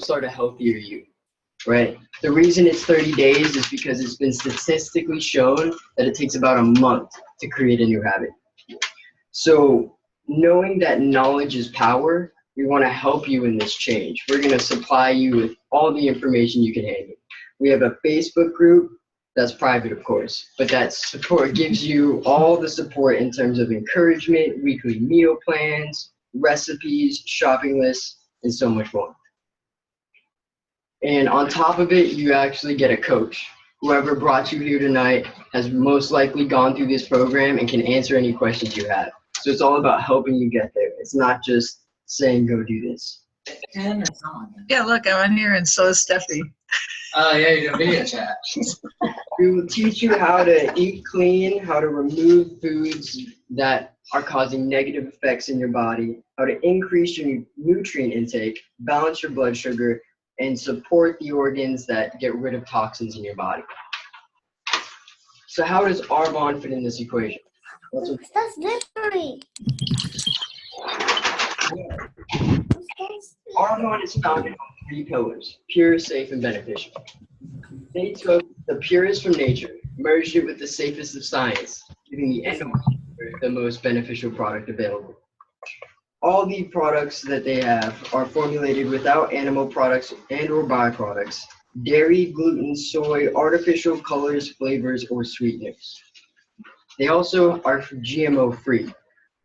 start a healthier you, right? The reason it's 30 days is because it's been statistically shown that it takes about a month to create a new habit. So knowing that knowledge is power, we want to help you in this change. We're going to supply you with all the information you can handle. We have a Facebook group that's private, of course, but that support gives you all the support in terms of encouragement, weekly meal plans, recipes, shopping lists, and so much more. And on top of it, you actually get a coach. Whoever brought you here tonight has most likely gone through this program and can answer any questions you have. So it's all about helping you get there. It's not just saying, go do this. Yeah, look, I'm on here and so is Steffi. Oh, yeah, you're doing video chat. We will teach you how to eat clean, how to remove foods that are causing negative effects in your body, how to increase your nutrient intake, balance your blood sugar, and support the organs that get rid of toxins in your body. So how does Arbonne fit in this equation? That's different. Arbonne is founded on 3 pillars: pure, safe, and beneficial. They took the purest from nature, merged it with the safest of science, giving the end of the most beneficial product available. All the products that they have are formulated without animal products and or byproducts, dairy, gluten, soy, artificial colors, flavors, or sweeteners. They also are GMO free.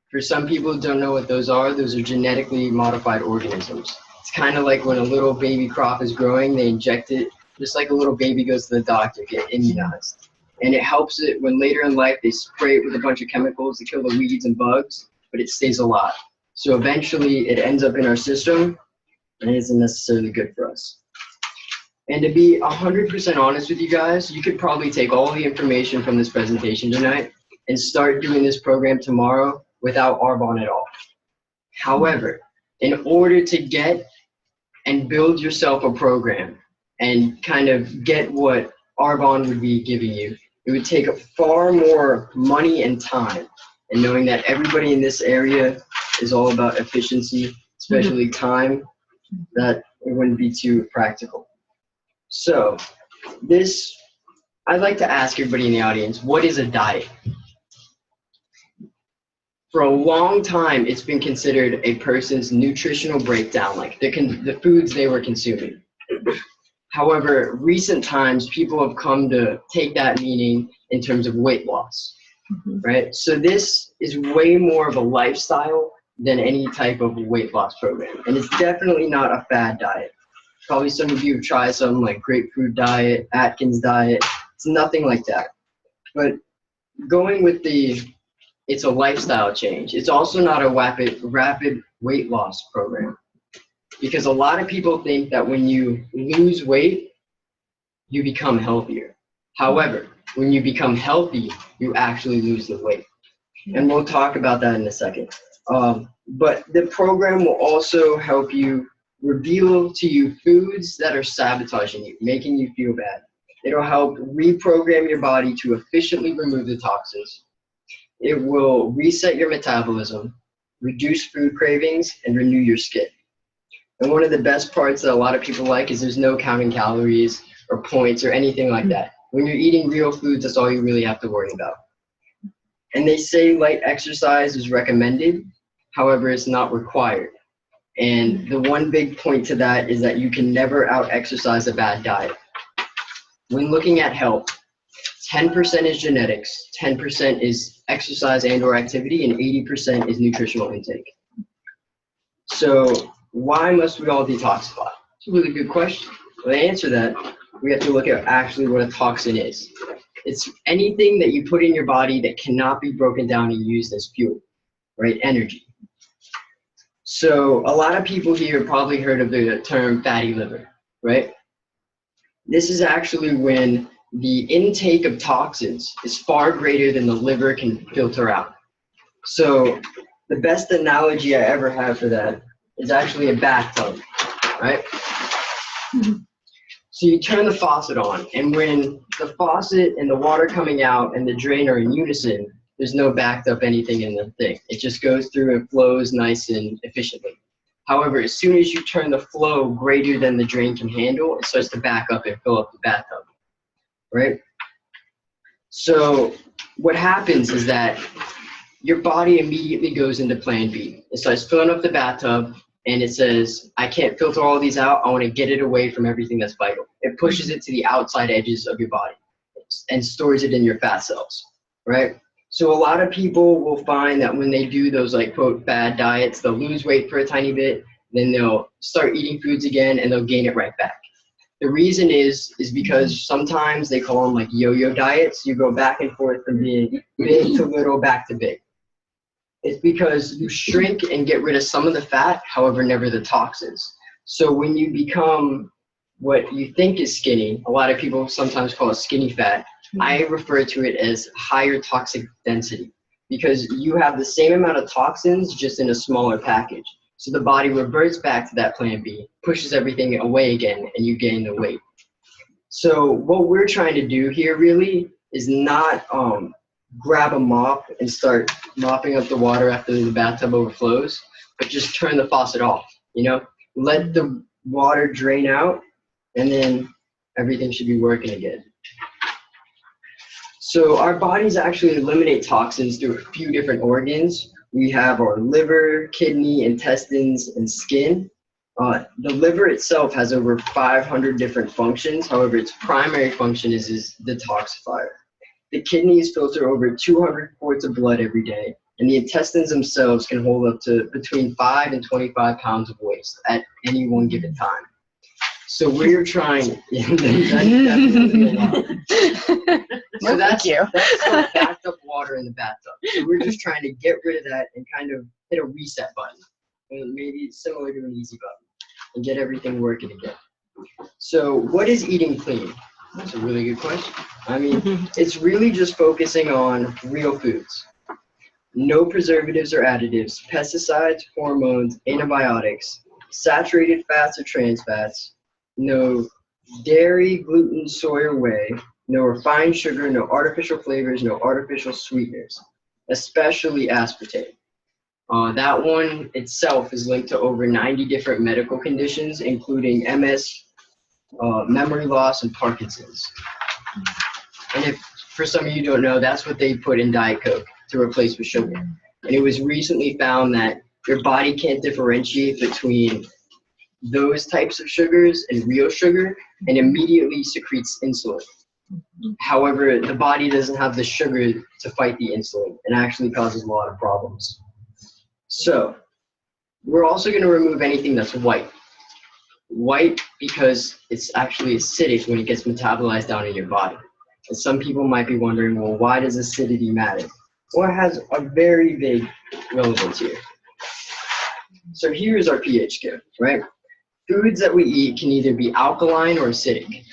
For some people who don't know what those are genetically modified organisms. It's kind of like when a little baby crop is growing, they inject it, just like a little baby goes to the doctor, get immunized. And it helps it when later in life they spray it with a bunch of chemicals to kill the weeds and bugs, but it stays alive. So eventually it ends up in our system and it isn't necessarily good for us. And to be 100% honest with you guys, you could probably take all the information from this presentation tonight and start doing this program tomorrow without Arbonne at all. However, in order to get and build yourself a program and kind of get what Arbonne would be giving you, it would take far more money and time. And knowing that everybody in this area is all about efficiency, especially time, that it wouldn't be too practical. So I'd like to ask everybody in the audience, what is a diet? For a long time, it's been considered a person's nutritional breakdown, like the foods they were consuming. However, recent times, people have come to take that meaning in terms of weight loss, right? So this is way more of a lifestyle than any type of weight loss program. And it's definitely not a fad diet. Probably some of you have tried something like grapefruit diet, Atkins diet. It's nothing like that. But going with it's a lifestyle change. It's also not a rapid weight loss program. Because a lot of people think that when you lose weight, you become healthier. However, when you become healthy, you actually lose the weight. And we'll talk about that in a second. But the program will also help you reveal to you foods that are sabotaging you, making you feel bad. It'll help reprogram your body to efficiently remove the toxins. It will reset your metabolism, reduce food cravings, and renew your skin. And one of the best parts that a lot of people like is there's no counting calories or points or anything like that. When you're eating real foods, that's all you really have to worry about. And they say light exercise is recommended, however, it's not required. And the one big point to that is that you can never out-exercise a bad diet. When looking at health, 10% is genetics, 10% is exercise and or activity, and 80% is nutritional intake. So why must we all detoxify? It's a really good question. Well, to answer that, we have to look at actually what a toxin is. It's anything that you put in your body that cannot be broken down and used as fuel, right? Energy. So a lot of people here probably heard of the term fatty liver, right? This is actually when the intake of toxins is far greater than the liver can filter out. So the best analogy I ever have for that is actually a bathtub, right? So you turn the faucet on, and when the faucet and the water coming out and the drain are in unison, there's no backed up anything in the thing. It just goes through and flows nice and efficiently. However, as soon as you turn the flow greater than the drain can handle, it starts to back up and fill up the bathtub, right? So what happens is that your body immediately goes into plan B. It starts filling up the bathtub, and it says, I can't filter all these out. I want to get it away from everything that's vital. It pushes it to the outside edges of your body and stores it in your fat cells, right? So a lot of people will find that when they do those, like, quote, bad diets, they'll lose weight for a tiny bit, then they'll start eating foods again, and they'll gain it right back. The reason is because sometimes they call them like yo-yo diets. You go back and forth from being big to little, back to big. It's because you shrink and get rid of some of the fat, however, never the toxins. So when you become what you think is skinny, a lot of people sometimes call it skinny fat. I refer to it as higher toxic density, because you have the same amount of toxins just in a smaller package. So the body reverts back to that plan B, pushes everything away again, and you gain the weight. So what we're trying to do here really is not grab a mop and start mopping up the water after the bathtub overflows, but just turn the faucet off, you know? Let the water drain out, and then everything should be working again. So our bodies actually eliminate toxins through a few different organs. We have our liver, kidney, intestines, and skin. The liver itself has over 500 different functions. However, its primary function is detoxifier. The kidneys filter over 200 quarts of blood every day, and the intestines themselves can hold up to between 5 and 25 pounds of waste at any one given time. So we're trying, that's definitely a lot. So that's like backed up water in the bathtub. So we're just trying to get rid of that and kind of hit a reset button. And maybe it's similar to an easy button, and get everything working again. So what is eating clean? That's a really good question. I mean, it's really just focusing on real foods. No preservatives or additives, pesticides, hormones, antibiotics, saturated fats or trans fats, no dairy, gluten, soy, or whey, no refined sugar, no artificial flavors, no artificial sweeteners, especially aspartame. That one itself is linked to over 90 different medical conditions, including MS, memory loss, and Parkinson's. And if for some of you don't know, that's what they put in Diet Coke to replace with sugar. And it was recently found that your body can't differentiate between those types of sugars and real sugar, and immediately secretes insulin. However, the body doesn't have the sugar to fight the insulin, and actually causes a lot of problems. So we're also going to remove anything that's white. White because it's actually acidic when it gets metabolized down in your body. And some people might be wondering, well, why does acidity matter? Well, it has a very big relevance here. So here's our pH scale, right? Foods that we eat can either be alkaline or acidic.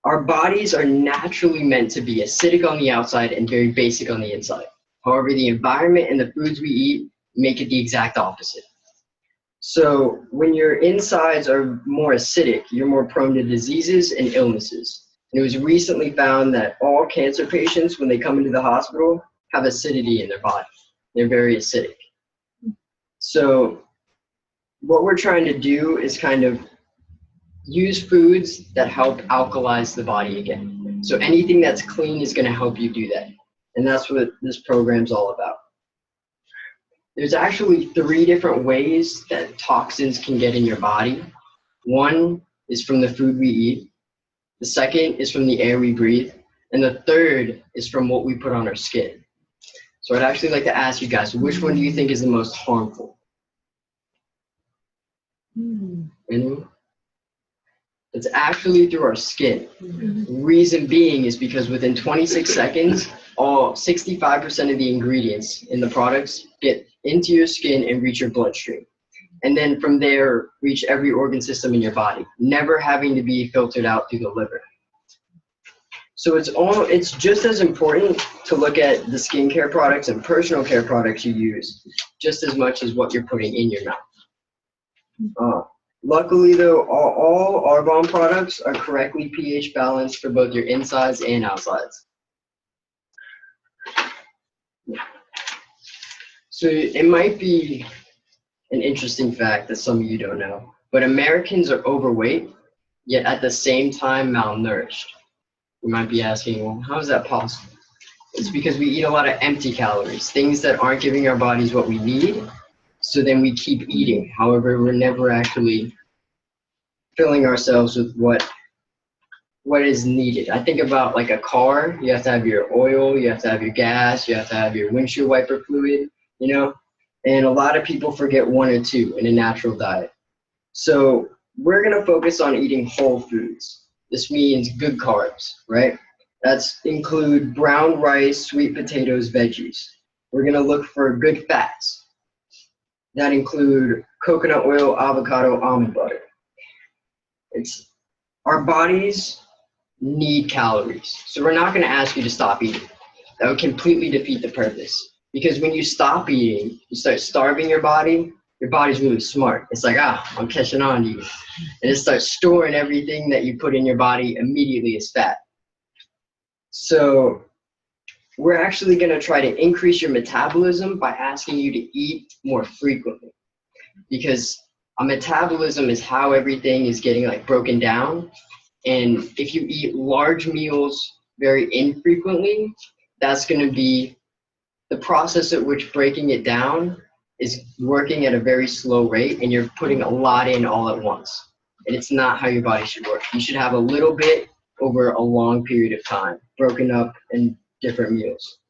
Our bodies are naturally meant to be acidic on the outside and very basic on the inside. However, the environment and the foods we eat make it the exact opposite. So when your insides are more acidic, you're more prone to diseases and illnesses. And it was recently found that all cancer patients, when they come into the hospital, have acidity in their body. They're very acidic. So what we're trying to do is kind of use foods that help alkalize the body again. So anything that's clean is going to help you do that. And that's what this program's all about. There's actually 3 different ways that toxins can get in your body. One is from the food we eat. The second is from the air we breathe. And the third is from what we put on our skin. So I'd actually like to ask you guys, which one do you think is the most harmful? Anyone? It's actually through our skin. Reason being is because within 26 seconds, all 65% of the ingredients in the products get into your skin and reach your bloodstream. And then from there, reach every organ system in your body, never having to be filtered out through the liver. So it's just as important to look at the skincare products and personal care products you use, just as much as what you're putting in your mouth. Luckily though, all Arbonne products are correctly pH balanced for both your insides and outsides. So it might be an interesting fact that some of you don't know, but Americans are overweight, yet at the same time malnourished. You might be asking, well, how is that possible? It's because we eat a lot of empty calories, things that aren't giving our bodies what we need, so then we keep eating. However, we're never actually filling ourselves with what is needed. I think about like a car, you have to have your oil, you have to have your gas, you have to have your windshield wiper fluid, you know? And a lot of people forget one or two in a natural diet. So we're gonna focus on eating whole foods. This means good carbs, right? That's include brown rice, sweet potatoes, veggies. We're gonna look for good fats. That include coconut oil, avocado, almond butter. Our bodies need calories. So we're not gonna ask you to stop eating. That would completely defeat the purpose. Because when you stop eating, you start starving your body's really smart. It's like, I'm catching on to you. And it starts storing everything that you put in your body immediately as fat. So we're actually gonna try to increase your metabolism by asking you to eat more frequently. Because a metabolism is how everything is getting like broken down. And if you eat large meals very infrequently, that's gonna be the process at which breaking it down is working at a very slow rate, and you're putting a lot in all at once. And it's not how your body should work. You should have a little bit over a long period of time, broken up in different meals.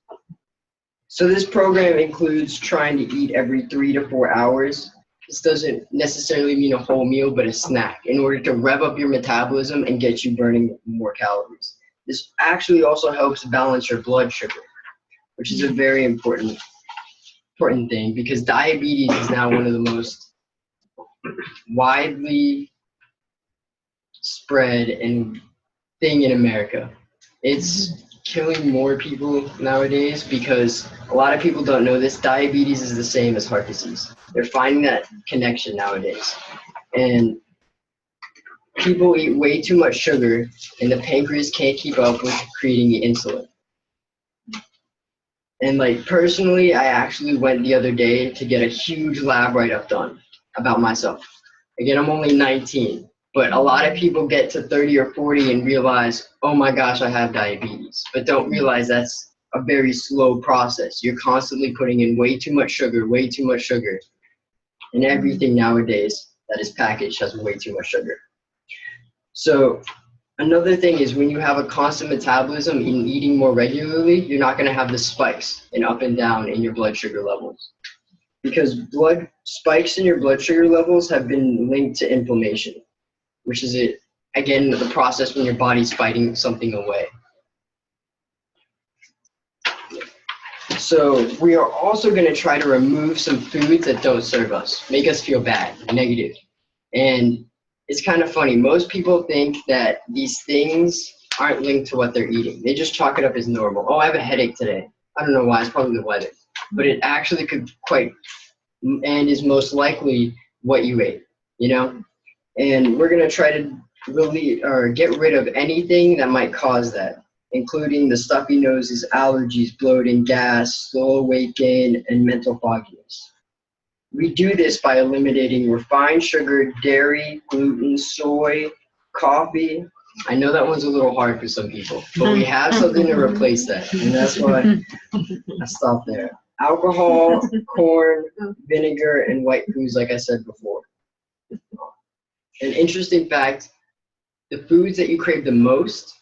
So this program includes trying to eat every 3 to 4 hours. This doesn't necessarily mean a whole meal, but a snack in order to rev up your metabolism and get you burning more calories. This actually also helps balance your blood sugar, which is a very important thing, because diabetes is now one of the most widely spread and thing in America. It's killing more people nowadays because a lot of people don't know this. Diabetes is the same as heart disease. They're finding that connection nowadays. And people eat way too much sugar, and the pancreas can't keep up with creating the insulin. And like personally, I actually went the other day to get a huge lab write-up done about myself. Again, I'm only 19, but a lot of people get to 30 or 40 and realize, oh my gosh, I have diabetes, but don't realize that's a very slow process. You're constantly putting in way too much sugar, and everything nowadays that is packaged has way too much sugar. So another thing is when you have a constant metabolism and eating more regularly, you're not going to have the spikes and up and down in your blood sugar levels. Because spikes in your blood sugar levels have been linked to inflammation, which is, again, the process when your body's fighting something away. So we are also going to try to remove some foods that don't serve us, make us feel bad, negative. And it's kind of funny. Most people think that these things aren't linked to what they're eating. They just chalk it up as normal. Oh, I have a headache today. I don't know why. It's probably the weather. But it actually could and is most likely what you ate, you know? And we're going to try to get rid of anything that might cause that, including the stuffy noses, allergies, bloating, gas, slow weight gain, and mental fogginess. We do this by eliminating refined sugar, dairy, gluten, soy, coffee. I know that one's a little hard for some people, but we have something to replace that, and that's why I stopped there. Alcohol, corn, vinegar, and white foods, like I said before. An interesting fact, the foods that you crave the most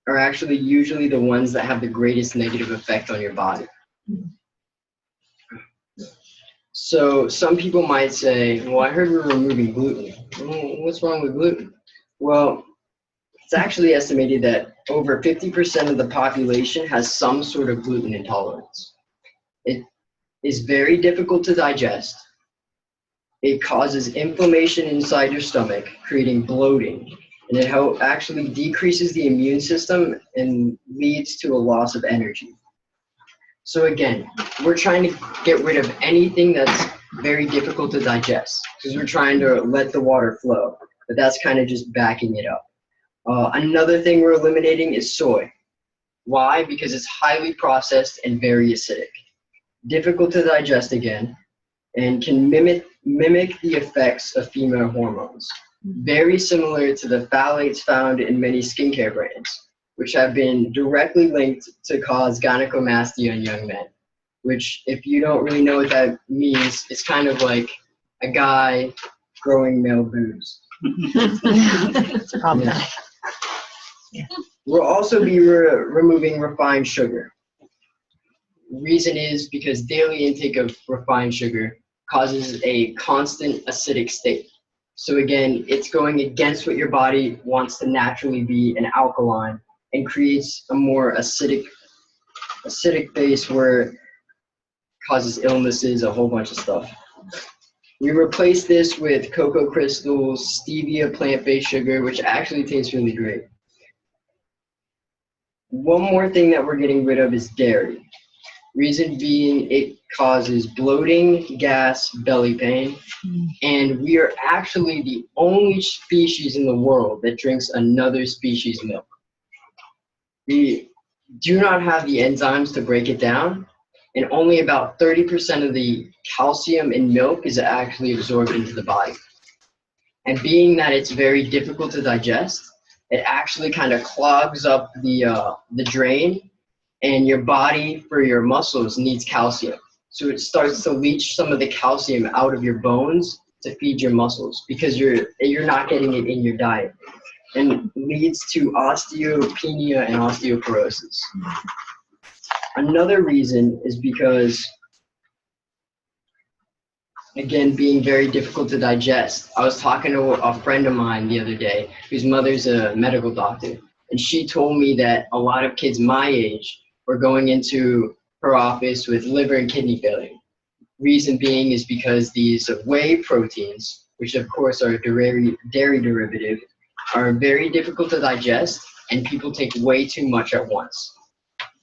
are actually usually the ones that have the greatest negative effect on your body. So some people might say, well, I heard we're removing gluten. What's wrong with gluten? Well, it's actually estimated that over 50% of the population has some sort of gluten intolerance. It is very difficult to digest. It causes inflammation inside your stomach, creating bloating, and it actually decreases the immune system and leads to a loss of energy. So again, we're trying to get rid of anything that's very difficult to digest because we're trying to let the water flow, but that's kind of just backing it up. Another thing we're eliminating is soy. Why? Because it's highly processed and very acidic. Difficult to digest again, and can mimic mimic the effects of female hormones, very similar to the phthalates found in many skincare brands, which have been directly linked to cause gynecomastia in young men, which, if you don't really know what that means, it's kind of like a guy growing male boobs. It's problematic. We'll also be removing refined sugar. Reason is because daily intake of refined sugar causes a constant acidic state. So again, it's going against what your body wants to naturally be, an alkaline, and creates a more acidic base where it causes illnesses, a whole bunch of stuff. We replace this with cocoa crystals, stevia, plant-based sugar, which actually tastes really great. One more thing that we're getting rid of is dairy. Reason being, it causes bloating, gas, belly pain, and we are actually the only species in the world that drinks another species' milk. We do not have the enzymes to break it down, and only about 30% of the calcium in milk is actually absorbed into the body. And being that it's very difficult to digest, it actually kind of clogs up the drain, and your body, for your muscles, needs calcium. So it starts to leach some of the calcium out of your bones to feed your muscles because you're not getting it in your diet, and leads to osteopenia and osteoporosis. Another reason is because, again, being very difficult to digest. I was talking to a friend of mine the other day whose mother's a medical doctor, and she told me that a lot of kids my age were going into her office with liver and kidney failure. Reason being is because these whey proteins, which of course are a dairy derivative, are very difficult to digest, and people take way too much at once.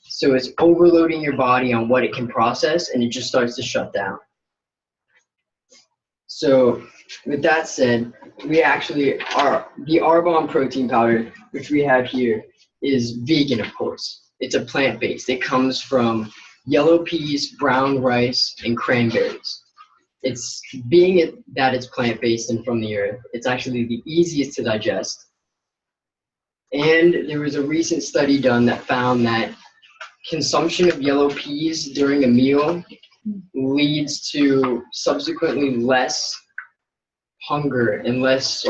So it's overloading your body on what it can process, and it just starts to shut down. So with that said, we actually are, the Arbonne protein powder, which we have here, is vegan, of course. It's a plant-based. It comes from yellow peas, brown rice, and cranberries. It's being that it's plant-based and from the earth, it's actually the easiest to digest. And there was a recent study done that found that consumption of yellow peas during a meal leads to subsequently less hunger and less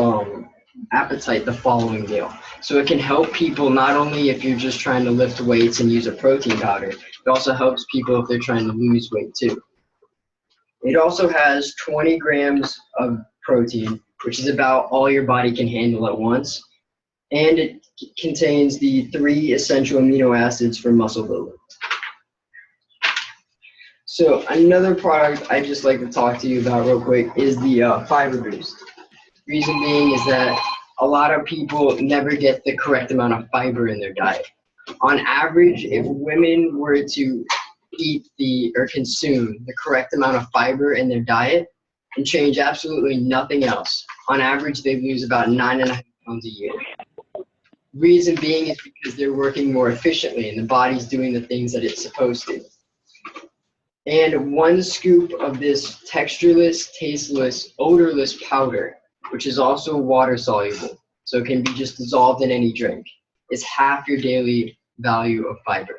appetite the following meal. So it can help people not only if you're just trying to lift weights and use a protein powder, it also helps people if they're trying to lose weight too. It also has 20 grams of protein, which is about all your body can handle at once. And it contains the 3 essential amino acids for muscle building. So another product I just like to talk to you about real quick is the Fiber Boost. Reason being is that a lot of people never get the correct amount of fiber in their diet. On average, if women were to eat or consume the correct amount of fiber in their diet and change absolutely nothing else, on average they lose about 9.5 pounds a year. Reason being is because they're working more efficiently and the body's doing the things that it's supposed to. And 1 scoop of this textureless, tasteless, odorless powder, which is also water soluble, so it can be just dissolved in any drink, is half your daily value of fiber.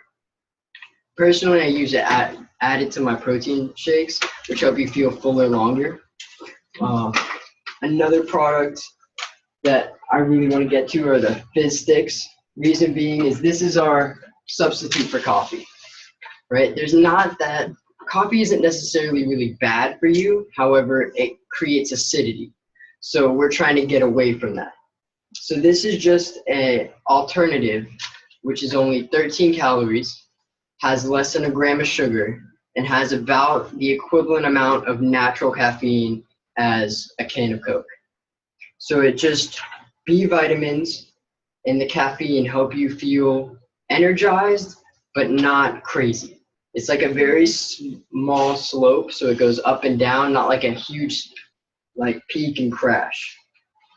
Personally, I use it add it to my protein shakes, which help you feel fuller longer. Another product that I really want to get to are the fizz sticks. Reason being is this is our substitute for coffee, right? Coffee isn't necessarily really bad for you. However, it creates acidity. So we're trying to get away from that. So this is just an alternative, which is only 13 calories, has less than 1 gram of sugar, and has about the equivalent amount of natural caffeine as a can of Coke. So it just, B vitamins and the caffeine help you feel energized, but not crazy. It's like a very small slope, so it goes up and down, not like a huge peak and crash.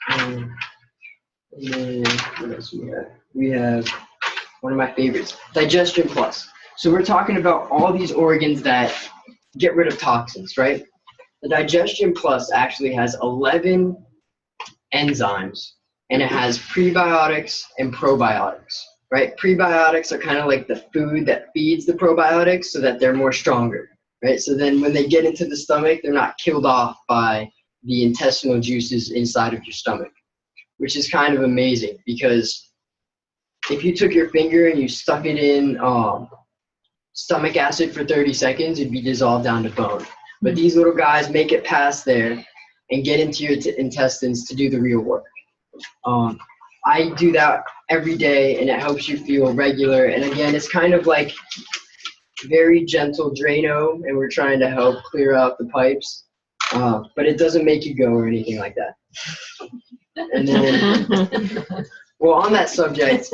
And then what else we have? We have one of my favorites, Digestion Plus. So we're talking about all these organs that get rid of toxins, right? The Digestion Plus actually has 11 enzymes, and it has prebiotics and probiotics, right? Prebiotics are kind of like the food that feeds the probiotics so that they're more stronger, right? So then when they get into the stomach, they're not killed off by the intestinal juices inside of your stomach, which is kind of amazing because if you took your finger and you stuck it in stomach acid for 30 seconds, it'd be dissolved down to bone. But these little guys make it past there and get into your intestines to do the real work. I do that every day, and it helps you feel regular. And again, it's kind of like very gentle Drano, and we're trying to help clear out the pipes. But it doesn't make you go or anything like that. And then, well, on that subject,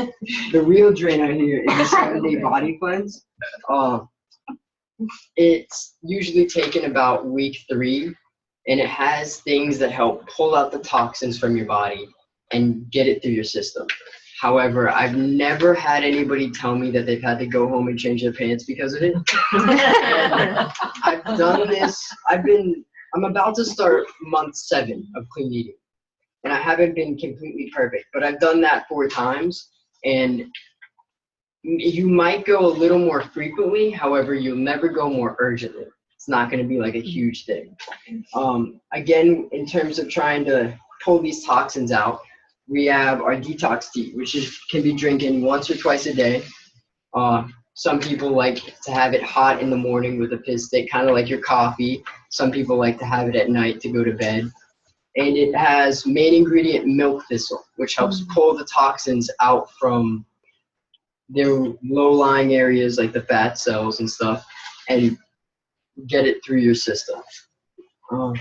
the real Drano here is the 7-day body cleanse. It's usually taken about week 3, and it has things that help pull out the toxins from your body and get it through your system. However, I've never had anybody tell me that they've had to go home and change their pants because of it. I've done this. I'm about to start month 7 of clean eating, and I haven't been completely perfect, but I've done that 4 times, and you might go a little more frequently. However, you'll never go more urgently. It's not going to be like a huge thing. Again, in terms of trying to pull these toxins out, we have our detox tea, which can be drinking once or twice a day. Some people like to have it hot in the morning with a fizz stick, kind of like your coffee. Some people like to have it at night to go to bed. And it has main ingredient milk thistle, which helps pull the toxins out from their low-lying areas like the fat cells and stuff and get it through your system. And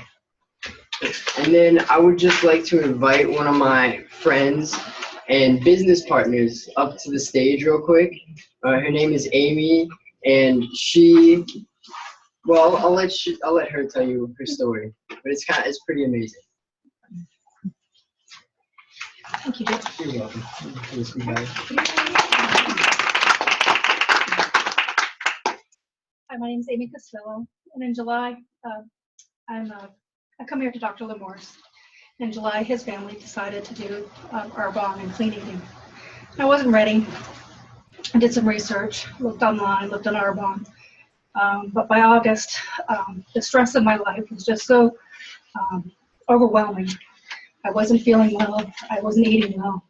then I would just like to invite one of my friends and business partners up to the stage real quick. Her name is Amy, and I'll let her tell you her story, but it's pretty amazing. Thank you, Dick. You're welcome. Yes, we have. Hi, my name is Amy Costello, and in July, I come here to Dr. Larmour's. In July, his family decided to do Arbonne and clean eating. I wasn't ready. I did some research, looked online, looked on Arbonne. But by August, the stress of my life was just so overwhelming. I wasn't feeling well. I wasn't eating well.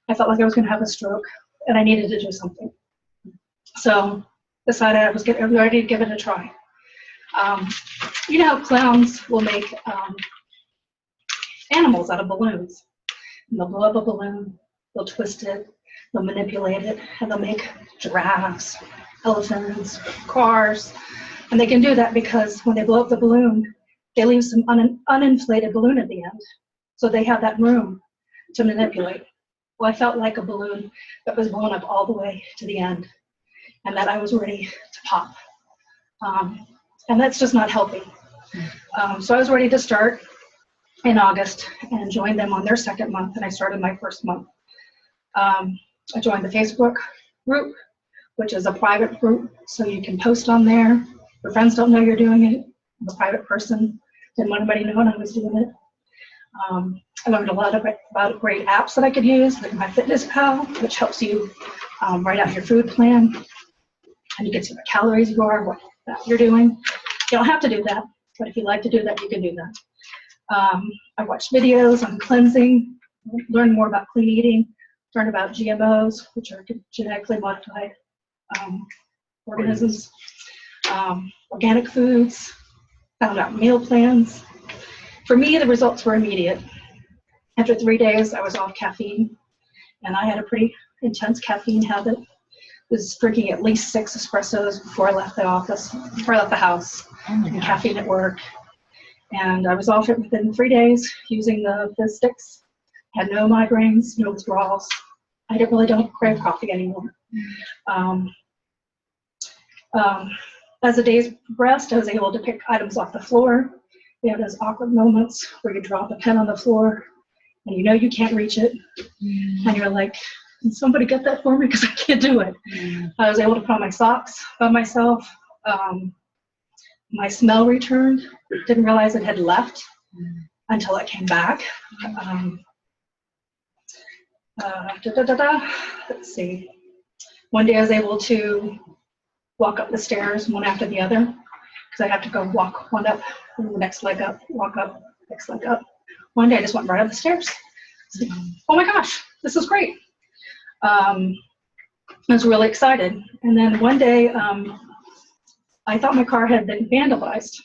I felt like I was going to have a stroke, and I needed to do something. So decided I was ready to give it a try. You know how clowns will make animals out of balloons. And they'll blow up a balloon, they'll twist it, they'll manipulate it, and they'll make giraffes, elephants, cars. And they can do that because when they blow up the balloon, they leave some uninflated balloon at the end. So they have that room to manipulate. Well, I felt like a balloon that was blown up all the way to the end, and that I was ready to pop. And that's just not healthy. So I was ready to start in August and joined them on their 2nd month, and I started my 1st month. I joined the Facebook group, which is a private group, so you can post on there. Your friends don't know you're doing it. I'm a private person. Didn't want anybody knowing I was doing it. I learned a lot about great apps that I could use, like MyFitnessPal, which helps you write out your food plan, and you can see what calories you are, what you're doing. You don't have to do that, but if you like to do that, you can do that. I watched videos on cleansing, learned more about clean eating, learned about GMOs, which are genetically modified organisms, organic foods, found out meal plans. For me, the results were immediate. After 3 days, I was off caffeine, and I had a pretty intense caffeine habit. Was drinking at least 6 espressos before I left the house, and caffeine at work. And I was off it within 3 days using the fizz sticks. Had no migraines, no withdrawals. I don't crave coffee anymore. As the days progressed, I was able to pick items off the floor. You have those awkward moments where you drop a pen on the floor and you know you can't reach it. And you're like, can somebody get that for me? Because I can't do it. I was able to put on my socks by myself. My smell returned. Didn't realize it had left until it came back. Let's see. One day I was able to walk up the stairs one after the other because I have to go walk one up, next leg up, walk up, next leg up. One day I just went right up the stairs. Like, oh my gosh, this is great. I was really excited. And then one day I thought my car had been vandalized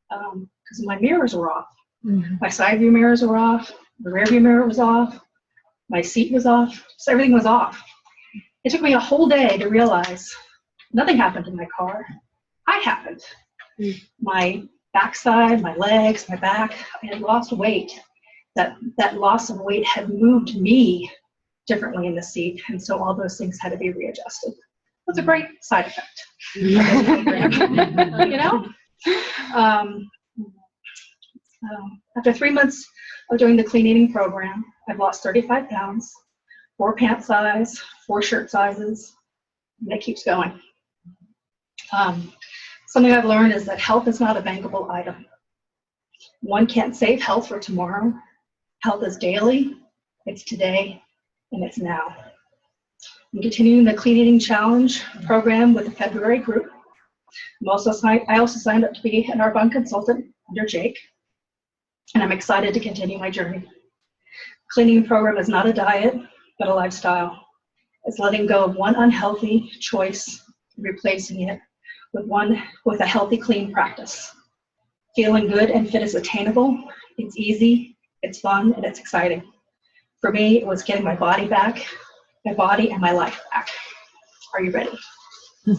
because my mirrors were off. My side view mirrors were off, the rear view mirror was off, my seat was off, so everything was off. It took me a whole day to realize nothing happened to my car. I happened. My backside, my legs, my back, I had lost weight. That loss of weight had moved me differently in the seat, and so all those things had to be readjusted. That's a great side effect. You know? After 3 months of doing the clean eating program, I've lost 35 pounds, 4 pant size, 4 shirt sizes, and it keeps going. Something I've learned is that health is not a bankable item. One can't save health for tomorrow. Health is daily, it's today, and it's now. I'm continuing the Clean Eating Challenge program with the February group. I also signed up to be an Arbonne consultant under Jake, and I'm excited to continue my journey. Clean eating program is not a diet, but a lifestyle. It's letting go of one unhealthy choice, replacing it with a healthy, clean practice. Feeling good and fit is attainable. It's easy, it's fun, and it's exciting. For me, it was getting my body back, my body and my life back. Are you ready? Yeah,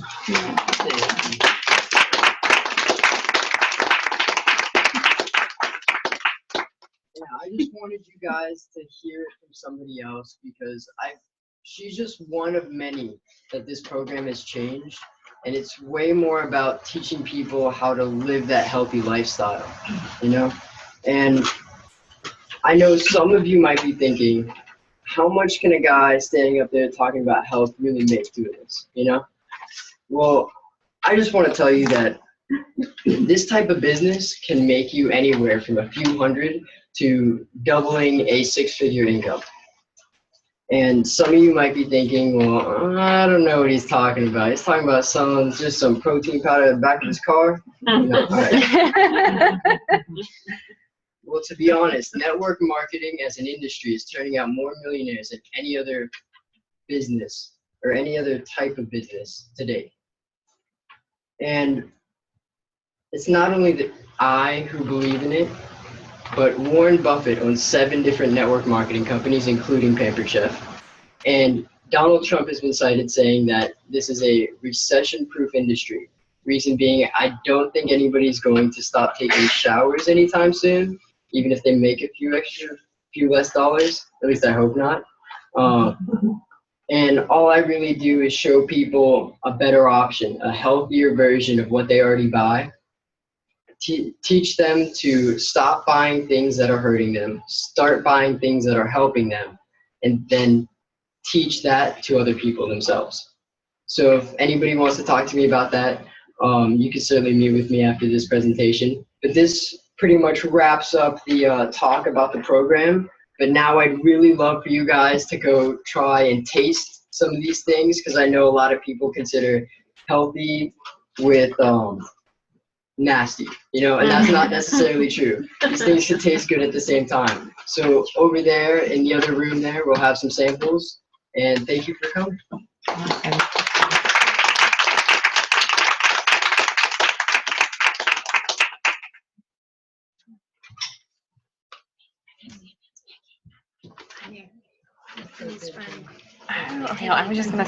I just wanted you guys to hear it from somebody else because she's just one of many that this program has changed, and it's way more about teaching people how to live that healthy lifestyle, you know? And I know some of you might be thinking, how much can a guy standing up there talking about health really make doing this, you know? Well, I just want to tell you that this type of business can make you anywhere from a few hundred to doubling a 6-figure income. And some of you might be thinking, well, I don't know what he's talking about. He's talking about selling just some protein powder in the back of his car. No, all right. Well, to be honest, network marketing as an industry is turning out more millionaires than any other business or any other type of business today. And it's not only that I who believe in it, but Warren Buffett owns 7 different network marketing companies, including Pampered Chef. And Donald Trump has been cited saying that this is a recession-proof industry. Reason being, I don't think anybody's going to stop taking showers anytime soon, even if they make a few less dollars. At least I hope not. And all I really do is show people a better option, a healthier version of what they already buy. Teach them to stop buying things that are hurting them, start buying things that are helping them, and then teach that to other people themselves. So if anybody wants to talk to me about that, you can certainly meet with me after this presentation. But this pretty much wraps up the talk about the program. But now I'd really love for you guys to go try and taste some of these things, because I know a lot of people consider healthy with nasty, you know, and that's not necessarily true. These things can taste good at the same time. So over there in the other room there, we'll have some samples, and thank you for coming. Okay, I was just gonna